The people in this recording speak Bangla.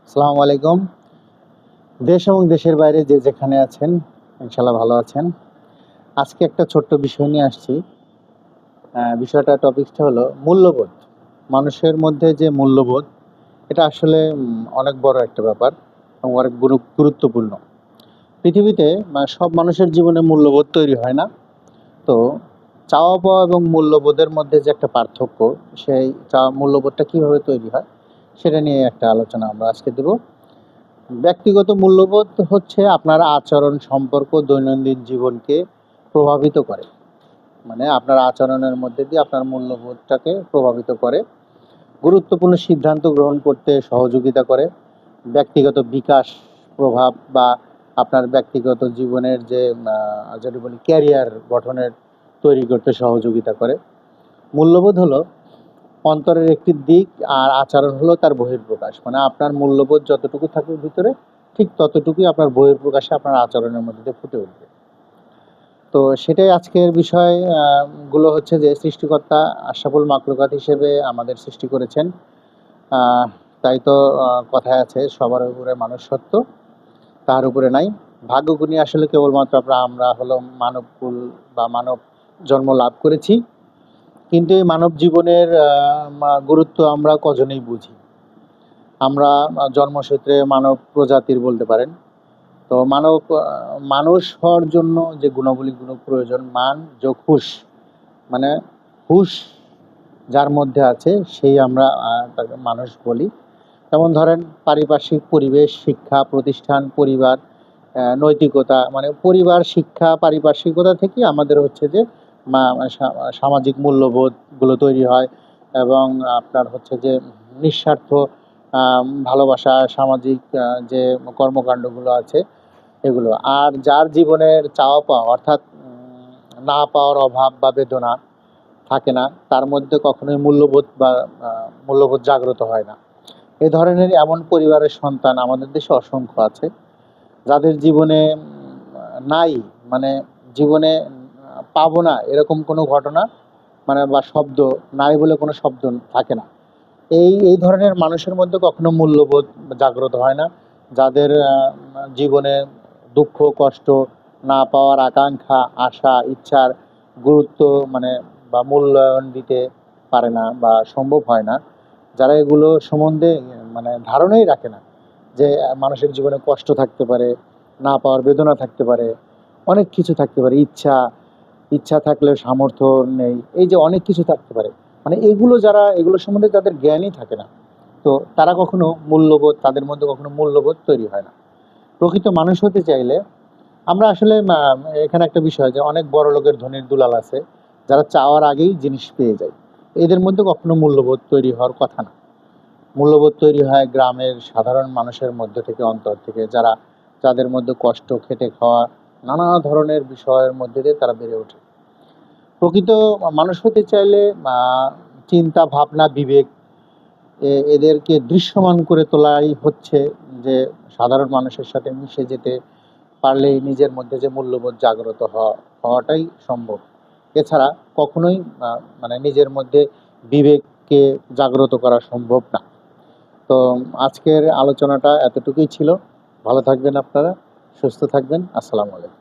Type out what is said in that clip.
আসসালামু আলাইকুম। দেশ এবং দেশের বাইরে যে যেখানে আছেন, ইনশাআল্লাহ ভালো আছেন। আজকে একটা ছোট্ট বিষয় নিয়ে আসছি। টপিকসটা হলো মূল্যবোধ। মানুষের মধ্যে যে মূল্যবোধ, এটা আসলে অনেক বড় একটা ব্যাপার এবং অনেক গুরুত্বপূর্ণ। পৃথিবীতে সব মানুষের জীবনে মূল্যবোধ তৈরি হয় না। তো চাওয়া পাওয়া এবং মূল্যবোধের মধ্যে যে একটা পার্থক্য, সেই মূল্যবোধটা কিভাবে তৈরি হয়, সেটা নিয়ে একটা আলোচনা আমরা আজকে দেব। ব্যক্তিগত মূল্যবোধ হচ্ছে আপনার আচরণ, সম্পর্ক, দৈনন্দিন জীবনকে প্রভাবিত করে। মানে আপনার আচরণের মধ্যে দিয়ে আপনার মূল্যবোধটাকে প্রভাবিত করে। গুরুত্বপূর্ণ সিদ্ধান্ত গ্রহণ করতে সহযোগিতা করে। ব্যক্তিগত বিকাশ, প্রভাব বা আপনার ব্যক্তিগত জীবনের যে যদি বলি ক্যারিয়ার গঠনের তৈরি করতে সহযোগিতা করে। মূল্যবোধ হলো অন্তরের একটি দিক, আর আচরণ হলো তার বহিঃপ্রকাশ। মানে আপনার মূল্যবোধ যতটুকু থাকবে ভিতরে, ঠিক ততটুকুই আপনার বহিঃপ্রকাশে আপনার আচরণের মধ্যে দিয়ে ফুটে উঠবে। তো সেটাই আজকের বিষয় গুলো হচ্ছে যে সৃষ্টিকর্তা আশরাফুল মাখলুকাত হিসেবে আমাদের সৃষ্টি করেছেন। তাই তো কথায় আছে, সবার উপরে মানুষ সত্য, তার উপরে নাই। ভাগ্যগুণী আসলে কেবলমাত্র আমরা হলো মানবকুল বা মানব জন্ম লাভ করেছি, কিন্তু এই মানব জীবনের গুরুত্ব আমরা কজনেই বুঝি। আমরা জন্মসূত্রে মানব প্রজাতির বলতে পারেন। তো মানুষ হওয়ার জন্য যে গুণাবলীগুলো প্রয়োজন, মান যোগ হুশ, মানে হুশ যার মধ্যে আছে সেই আমরা তাকে মানুষ বলি। যেমন ধরেন পারিপার্শ্বিক পরিবেশ, শিক্ষা প্রতিষ্ঠান, পরিবার, নৈতিকতা, মানে পরিবার, শিক্ষা, পারিপার্শ্বিকতা থেকে আমাদের হচ্ছে যে সামাজিক মূল্যবোধগুলো তৈরি হয়। এবং আপনার হচ্ছে যে নিঃস্বার্থ ভালোবাসা, সামাজিক যে কর্মকাণ্ডগুলো আছে এগুলো। আর যার জীবনের চাওয়া পাওয়া, অর্থাৎ না পাওয়ার অভাব বা বেদনা থাকে না, তার মধ্যে কখনোই মূল্যবোধ জাগ্রত হয় না। এই ধরনের এমন পরিবারের সন্তান আমাদের দেশে অসংখ্য আছে, যাদের জীবনে নাই, মানে জীবনে পাবো না এরকম কোনো ঘটনা, মানে বা শব্দ নাই বলে কোনো শব্দ থাকে না। এই ধরনের মানুষের মধ্যে কখনো মূল্যবোধ জাগ্রত হয় না, যাদের জীবনে দুঃখ, কষ্ট, না পাওয়ার আকাঙ্ক্ষা, আশা, ইচ্ছার গুরুত্ব মানে বা মূল্যায়ন দিতে পারে না বা সম্ভব হয় না। যারা এগুলো সম্বন্ধে মানে ধারণাই রাখে না যে মানুষের জীবনে কষ্ট থাকতে পারে, না পাওয়ার বেদনা থাকতে পারে, অনেক কিছু থাকতে পারে, ইচ্ছা থাকলেও সামর্থ্য নেই, এই যে অনেক কিছু থাকতে পারে। মানে এগুলো সম্বন্ধে যাদের জ্ঞানই থাকে না, তো তারা কখনো তাদের মধ্যে কখনো মূল্যবোধ তৈরি হয় না। প্রকৃত মানুষ হতে চাইলে আমরা আসলে এখানে একটা বিষয় যে অনেক বড় লোকের ধনীর দুলাল আছে, যারা চাওয়ার আগেই জিনিস পেয়ে যায়। এদের মধ্যে কখনো মূল্যবোধ তৈরি হওয়ার কথা না। মূল্যবোধ তৈরি হয় গ্রামের সাধারণ মানুষের মধ্যে থেকে, অন্তর থেকে, যাদের মধ্যে কষ্ট, খেটে খাওয়া, নানা ধরনের বিষয়ের মধ্যে দিয়ে তারা বেড়ে ওঠে। প্রকৃত মানুষ হতে চাইলে চিন্তা, ভাবনা, বিবেক এদেরকে দৃশ্যমান করে তোলাই হচ্ছে যে সাধারণ মানুষের সাথে মিশে যেতে পারলেই নিজের মধ্যে যে মূল্যবোধ জাগ্রত হওয়াটাই সম্ভব। এছাড়া কখনোই মানে নিজের মধ্যে বিবেককে জাগ্রত করা সম্ভব না। তো আজকের আলোচনাটা এতটুকুই ছিল। ভালো থাকবেন আপনারা, সুস্থ থাকবেন। আসসালামু আলাইকুম।